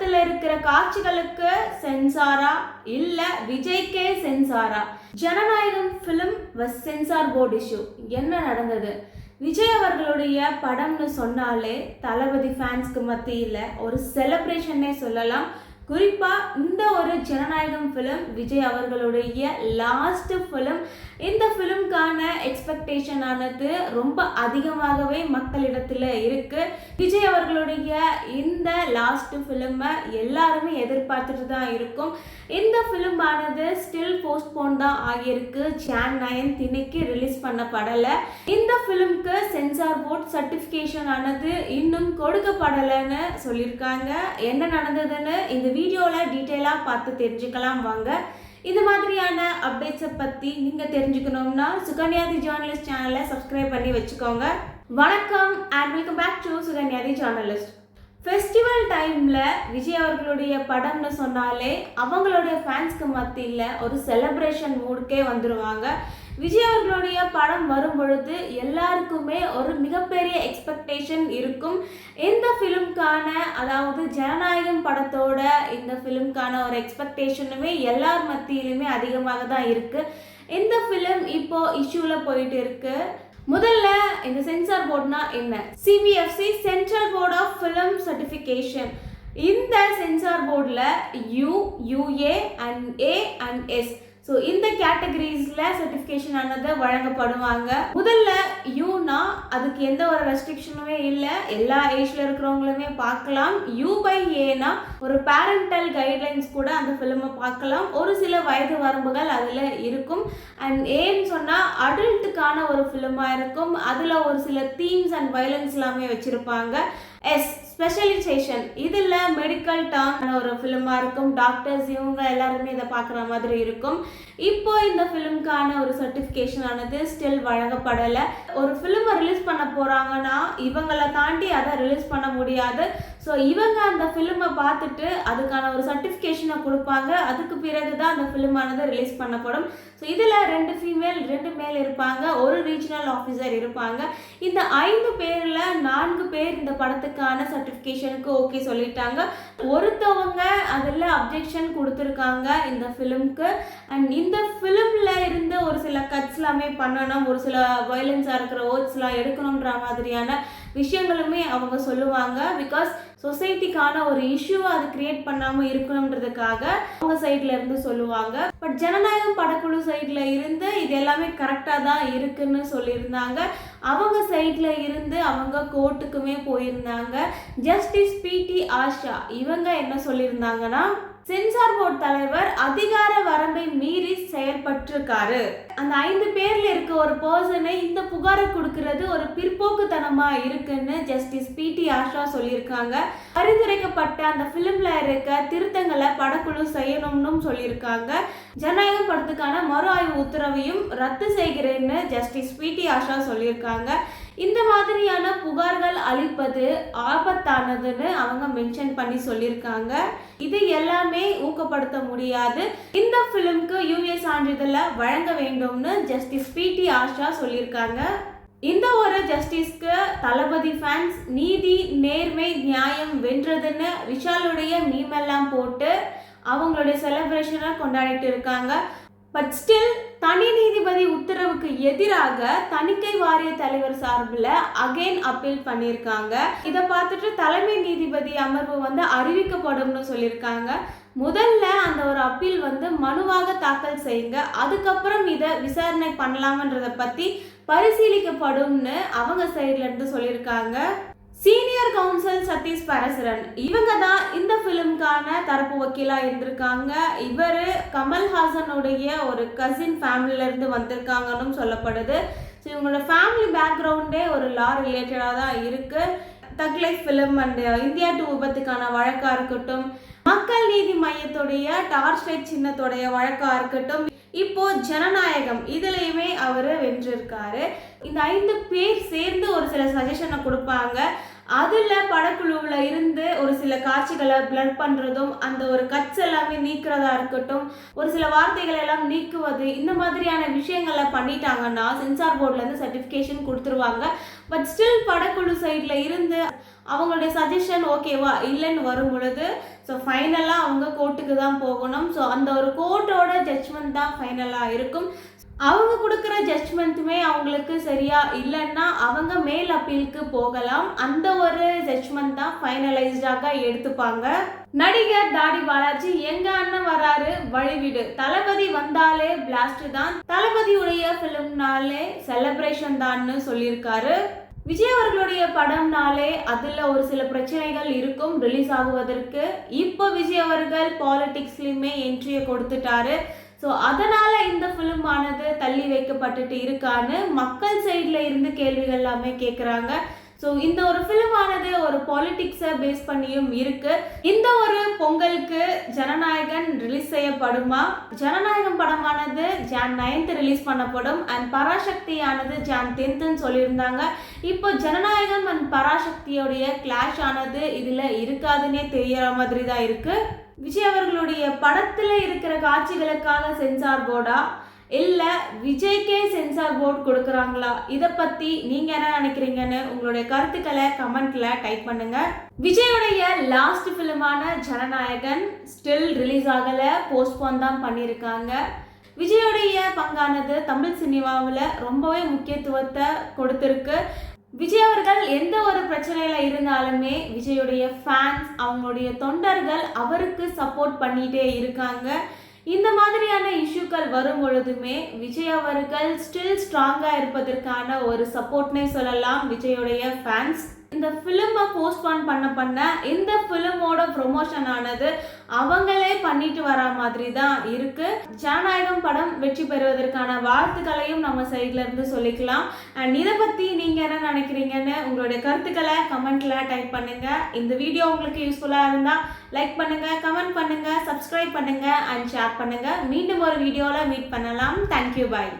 படத்துல இருக்கிற காட்சிகளுக்கு சென்சாரா இல்ல விஜய்க்கே சென்சாரா? ஜனநாயகம் ஃபிலிம் வஸ் சென்சார் போர்டு இஷ்யூ. என்ன நடந்தது? விஜய் அவர்களுடைய படம்னு சொன்னாலே தளபதி ஃபேன்ஸ்க்கு மத்தியில் ஒரு செலிப்ரேஷன்னே சொல்லலாம். குறிப்பாக இந்த ஒரு ஜனநாயகம் ஃபிலிம் விஜய் அவர்களுடைய லாஸ்ட் ஃபிலிம். இந்த ஃபிலிம்கான எக்ஸ்பெக்டேஷன் ஆனது ரொம்ப அதிகமாகவே மக்களிடத்தில் இருக்குது. விஜய் அவர்களுடைய இந்த லாஸ்ட் ஃபிலிமை எல்லாருமே எதிர்பார்த்துட்டு தான் இருக்கும். இந்த ஃபிலிம் ஆனது ஸ்டில் போஸ்ட்போன் தான் ஆகியிருக்கு. Jan 9 இன்னைக்கு ரிலீஸ் பண்ணப்படலை. இந்த ஃபிலிம்க்கு சென்சார் போர்ட் சர்டிஃபிகேஷன் ஆனது இன்னும் கொடுக்கப்படலைன்னு சொல்லியிருக்காங்க. என்ன நடந்ததுன்னு இந்த வீடியோவில் டீட்டெயிலாக பார்த்து தெரிஞ்சுக்கலாம் வாங்க. இந்த மாதிரியான அப்டேட்ஸை பற்றி நீங்கள் தெரிஞ்சுக்கணும்னா சுகன்யாதி ஜேர்னலிஸ்ட் சேனலை சப்ஸ்கிரைப் பண்ணி வச்சுக்கோங்க. வணக்கம் அண்ட் வெல்கம் பேக் டு சுகன்யாதி ஜேர்னலிஸ்ட். ஃபெஸ்டிவல் டைமில் விஜய் அவர்களுடைய படம்னு சொன்னாலே அவங்களுடைய ஃபேன்ஸ்க்கு மத்தியில் ஒரு செலிப்ரேஷன் மூடுக்கே வந்துடுவாங்க. விஜய் அவர்களுடைய படம் வரும் பொழுது எல்லாருக்குமே ஒரு மிகப்பெரிய எக்ஸ்பெக்டேஷன் இருக்கும். இந்த ஃபிலிம்கான அதாவது ஜனநாயகம் படத்தோட இந்த ஃபிலிம்கான ஒரு எக்ஸ்பெக்டேஷனுமே எல்லார் மத்தியிலுமே அதிகமாக தான் இருக்குது. இந்த ஃபிலிம் இப்போ இஷ்யூவில் போயிட்டு இருக்கு. முதல்ல இந்த சென்சார் போர்டுனா என்ன? CBFC central board of film certification. இந்த சென்சார் போர்டில் U, UA and A and S so இந்த கேட்டகரிஸில் சர்டிஃபிகேஷன் ஆனது வழங்கப்படுவாங்க. முதல்ல யூனா அதுக்கு எந்த ஒரு ரெஸ்ட்ரிக்ஷனுமே இல்லை, எல்லா ஏஜில் இருக்கிறவங்களுமே பார்க்கலாம். U/Aனா ஒரு பேரண்டல் கைட்லைன்ஸ் கூட அந்த ஃபிலிமை பார்க்கலாம். ஒரு சில வயது வரம்புகள் அதில் இருக்கும். அண்ட் ஏன்னு சொன்னால் அடல்ட்டுக்கான ஒரு ஃபிலிமாக இருக்கும். அதில் ஒரு சில தீம்ஸ் அண்ட் வயலன்ஸ் எல்லாமே வச்சுருப்பாங்க. S ஸ்பெஷலைசேஷன், இதில் மெடிக்கல் டேர்ம் ஒரு ஃபிலிமாக இருக்கும். டாக்டர்ஸ் இவங்க எல்லாருமே இதை பார்க்குற மாதிரி இருக்கும். இப்போ இந்த ஃபிலிம்கான ஒரு சர்டிஃபிகேஷன் ஆனது ஸ்டில் வழங்கப்படலை. ஒரு ஃபிலிமை ரிலீஸ் பண்ண போகிறாங்கன்னா இவங்களை தாண்டி அதை ரிலீஸ் பண்ண முடியாது. ஸோ இவங்க அந்த ஃபிலிமை பார்த்துட்டு அதுக்கான ஒரு சர்டிஃபிகேஷனை கொடுப்பாங்க. அதுக்கு பிறகு தான் அந்த ஃபிலிமானது ரிலீஸ் பண்ணப்படும். ஸோ இதில் 2 ஃபீமேல் 2 மேல் இருப்பாங்க, ஒரு ரீஜனல் ஆஃபீஸர் இருப்பாங்க. இந்த 5 பேரில் 4 பேர் இந்த படத்துக்கான சர்டிஃபிகேஷனுக்கு ஓகே சொல்லிட்டாங்க. ஒருத்தவங்க அதில் அப்ஜெக்ஷன் கொடுத்துருக்காங்க இந்த ஃபிலிம்க்கு. அண்ட் இந்த ஃபிலிமில் இருந்து ஒரு சில கட்ஸ் எல்லாமே பண்ணணும், ஒரு சில வயலன்ஸாக இருக்கிற வேர்ட்ஸ்லாம் எடுக்கணுன்ற மாதிரியான விஷயங்களுமே அவங்க சொல்லுவாங்க. பிகாஸ் சொசைட்டிக்கான ஒரு இஷ்யூவை அது கிரியேட் பண்ணாமல் இருக்கணுன்றதுக்காக அவங்க சைட்ல இருந்து சொல்லுவாங்க. பட் ஜனநாயகம் படக்குழு சைட்ல இருந்து இது எல்லாமே கரெக்டாக தான் இருக்குன்னு சொல்லியிருந்தாங்க. அவங்க சைட்ல இருந்து அவங்க கோர்ட்டுக்குமே போயிருந்தாங்க. ஜஸ்டிஸ் PT ஆஷா இவங்க என்ன சொல்லியிருந்தாங்கன்னா, சென்சார் போர்டு தலைவர் அதிகார வரம்பை மீறி செயல்பட்டிருக்காரு. அந்த 5 பேர்ல இருக்க ஒரு பர்சனை இந்த புகாரை கொடுக்கறது ஒரு பிற்போக்குத்தனமா இருக்குன்னு ஜஸ்டிஸ் PT ஆஷா சொல்லியிருக்காங்க. பரிந்துரைக்கப்பட்ட அந்த பிலிம்ல இருக்க திருத்தங்களை படக்குழு செய்யணும்னு சொல்லியிருக்காங்க. ஜனநாயகம் படத்துக்கான மறு ஆய்வு உத்தரவையும் ரத்து செய்கிறேன்னு ஜஸ்டிஸ் PT ஆஷா சொல்லியிருக்காங்க. இந்த மாதிரியான புகார்கள் அளிப்பது ஆபத்தானதுன்னு அவங்க மென்ஷன் பண்ணி சொல்லியிருக்காங்க. இது எல்லாமே ஊக்கப்படுத்த முடியாது. இந்த ஃபிலிம்க்கு UA சான்றிதழை வழங்க வேண்டும்னு ஜஸ்டிஸ் PT ஆஷா சொல்லியிருக்காங்க. இந்த ஒரு ஜஸ்டிஸ்க்கு தளபதி ஃபேன்ஸ் நீதி நேர்மை நியாயம் வென்றதுன்னு விஷாலுடைய மீமெல்லாம் போட்டு அவங்களுடைய செலிப்ரேஷனை கொண்டாடிட்டு இருக்காங்க. பட் ஸ்டில் தனி நீதிபதி உத்தரவுக்கு எதிராக தணிக்கை வாரிய தலைவர் சார்பில் அகைன் அப்பீல் பண்ணியிருக்காங்க. இதை பார்த்துட்டு தலைமை நீதிபதி அமர்வு அறிவிக்கப்படும்னு சொல்லியிருக்காங்க. முதல்ல அந்த ஒரு அப்பீல் மனுவாக தாக்கல் செய்யுங்க, அதுக்கப்புறம் இதை விசாரணை பண்ணலாமன்றதை பற்றி பரிசீலிக்கப்படும்னு அவங்க சைட்ல இருந்து சொல்லியிருக்காங்க. சீனியர் கவுன்சில் சதீஷ் பரசுரன் இவங்க தான் இந்த ஃபிலிம்கான தரப்பு வக்கீலாக இருந்திருக்காங்க. இவர் கமல்ஹாசனுடைய ஒரு கசின் ஃபேமிலியிலேருந்து வந்திருக்காங்கன்னு சொல்லப்படுது. ஸோ இவங்களோட ஃபேமிலி பேக்ரவுண்டே ஒரு லா ரிலேட்டடாக தான் இருக்குது. தக் லைஃப் ஃபிலிம் அண்ட் இந்தியா 2 விபத்துக்கான வழக்காக இருக்கட்டும், மக்கள் நீதி மையத்துடைய டார்ச் லைட் சின்னத்துடைய வழக்காக இருக்கட்டும், இப்போ ஜனநாயகம் இதுலையுமே அவர் வென்றிருக்காரு. இந்த 5 பேர் சேர்ந்து ஒரு சில சஜஷனை கொடுப்பாங்க. அதில் படக்குழுவில் இருந்து ஒரு சில காட்சிகளை பிளர் பண்ணுறதும், அந்த ஒரு கட்ஸ் எல்லாமே நீக்கிறதா இருக்கட்டும், ஒரு சில வார்த்தைகளை எல்லாம் நீக்குவது, இந்த மாதிரியான விஷயங்களை பண்ணிட்டாங்கன்னா சென்சார் போர்ட்லேருந்து சர்டிஃபிகேஷன் கொடுத்துருவாங்க. பட் ஸ்டில் படக்குழு சைடில் இருந்து அவங்களுடைய சஜஷன் ஓகேவா இல்லைன்னு வரும் பொழுது ஸோ ஃபைனலாக அவங்க கோர்ட்டுக்கு தான் போகணும். ஸோ அந்த ஒரு கோர்ட்டோட ஜட்ஜ்மெண்ட் தான் ஃபைனலாக இருக்கும். அவங்க கொடுக்குற ஜட்ஜ்மெண்ட்டுமே அவங்களுக்கு சரியா இல்லைன்னா அவங்க மேல் அப்பீலுக்கு போகலாம். அந்த ஒரு ஜட்ஜ்மெண்ட் தான் ஃபைனலைஸ்டாக எடுத்துப்பாங்க. நடிகர் தாடி பாலாஜி எங்க அண்ணன் வராரு வழிவிடு, தளபதி வந்தாலே பிளாஸ்ட் தான், தளபதியுடைய ஃபிலிம்னாலே செலிப்ரேஷன் தான்னு சொல்லியிருக்காரு. விஜய் அவர்களுடைய படம்னாலே அதில் ஒரு சில பிரச்சனைகள் இருக்கும் ரிலீஸ் ஆகுவதற்கு. இப்போ விஜய் அவர்கள் பாலிடிக்ஸ்லையுமே என்ட்ரியை கொடுத்துட்டாரு. ஸோ அதனால் இந்த ஃபிலிமானது தள்ளி வைக்கப்பட்டுட்டு இருக்கான்னு மக்கள் சைடில் இருந்து கேள்விகள் எல்லாமே கேட்குறாங்க. ஸோ இந்த ஒரு ஃபிலிமானது ஒரு பாலிட்டிக்ஸை பேஸ் பண்ணியும் இருக்கு. இந்த ஒரு பொங்கலுக்கு ஜனநாயகன் ரிலீஸ் செய்யப்படுமா? ஜனநாயகம் படமானது Jan 9th ரிலீஸ் பண்ணப்படும் அண்ட் பராசக்தியானது Jan 10th சொல்லியிருந்தாங்க. இப்போ ஜனநாயகம் அண்ட் பராசக்தியோடைய கிளாஷ் ஆனது இதில் இருக்காதுன்னே தெரியற மாதிரி தான் இருக்கு. விஜய் அவர்களுடைய படத்தில் இருக்கிற காட்சிகளுக்காக சென்சார் போர்டா இல்லை விஜய்க்கே சென்சார் போர்டு கொடுக்குறாங்களா? இதை பற்றி நீங்கள் என்ன நினைக்கிறீங்கன்னு உங்களுடைய கருத்துக்களை கமெண்ட்டில் டைப் பண்ணுங்கள். விஜயோடைய லாஸ்ட் ஃபிலிமான ஜனநாயகன் ஸ்டில் ரிலீஸ் ஆகலை, போஸ்ட்போன் தான் பண்ணியிருக்காங்க. விஜயோடைய பங்கானது தமிழ் சினிமாவில் ரொம்பவே முக்கியத்துவத்தை கொடுத்துருக்கு. விஜய் அவர்கள் எந்த ஒரு பிரச்சனையில் இருந்தாலுமே விஜயோடைய ஃபேன்ஸ் அவங்களுடைய தொண்டர்கள் அவருக்கு சப்போர்ட் பண்ணிகிட்டே இருக்காங்க. இந்த மாதிரியான இஷ்யூக்கள் வரும் பொழுதுமே விஜய் அவர்கள் ஸ்டில் ஸ்ட்ராங்காக இருப்பதற்கான ஒரு சப்போர்ட்னே சொல்லலாம் விஜயோடைய ஃபேன்ஸ். இந்த ஃபிலிமை போஸ்ட்போன் பண்ண இந்த ஃபிலிமோட ப்ரொமோஷன் ஆனது அவங்களே பண்ணிட்டு வர மாதிரி தான் இருக்கு. ஜனநாயகம் படம் வெற்றி பெறுவதற்கான வாழ்த்துக்களையும் நம்ம சைட்ல இருந்து சொல்லிக்கலாம். அண்ட் இதை பற்றி நீங்கள் என்ன நினைக்கிறீங்கன்னு உங்களுடைய கருத்துக்களை கமெண்ட்ல டைப் பண்ணுங்க. இந்த வீடியோ உங்களுக்கு யூஸ்ஃபுல்லாக இருந்தால் லைக் பண்ணுங்க, கமெண்ட் பண்ணுங்க, சப்ஸ்கிரைப் பண்ணுங்க அண்ட் ஷேர் பண்ணுங்க. மீண்டும் ஒரு வீடியோவில் மீட் பண்ணலாம். தேங்க்யூ, பாய்.